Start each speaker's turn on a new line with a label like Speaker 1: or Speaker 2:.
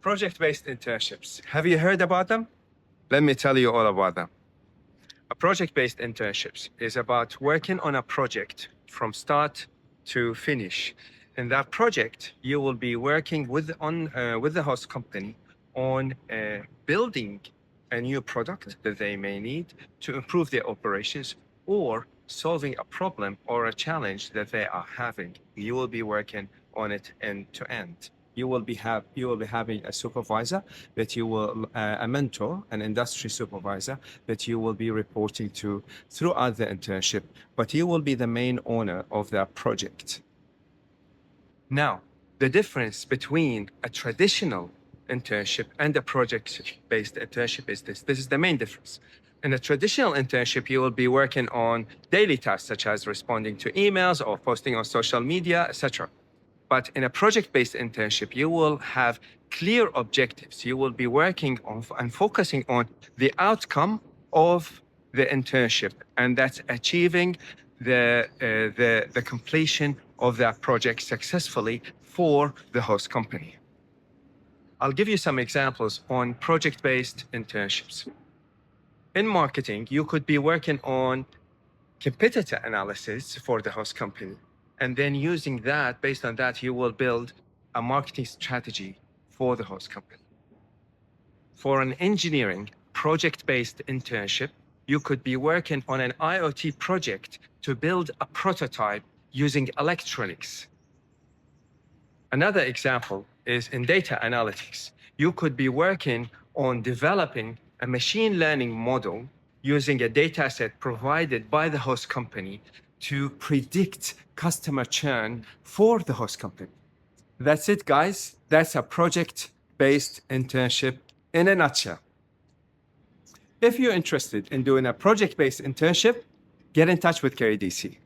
Speaker 1: Project-based internships. Have you heard about them? Let me tell you all about them. A project-based internships is about working on a project from start to finish. In that project, you will be working with the host company on building a new product that they may need to improve their operations or solving a problem or a challenge that they are having. You will be working on it end to end. You will be having a supervisor that you will a mentor, an industry supervisor that you will be reporting to throughout the internship, but you will be the main owner of that project. Now, the difference between a traditional internship and a project-based internship is this. This is the main difference. In a traditional internship, you will be working on daily tasks such as responding to emails or posting on social media, etc. But in a project-based internship, you will have clear objectives. You will be working on and focusing on the outcome of the internship, and that's achieving the completion of that project successfully for the host company. I'll give you some examples on project-based internships. In marketing, you could be working on competitor analysis for the host company. And then using that, based on that, you will build a marketing strategy for the host company. For an engineering project-based internship, you could be working on an IoT project to build a prototype using electronics. Another example is in data analytics. You could be working on developing a machine learning model using a data set provided by the host company to predict customer churn for the host company. That's it, guys. That's a project-based internship in a nutshell. If you're interested in doing a project-based internship, get in touch with KDC.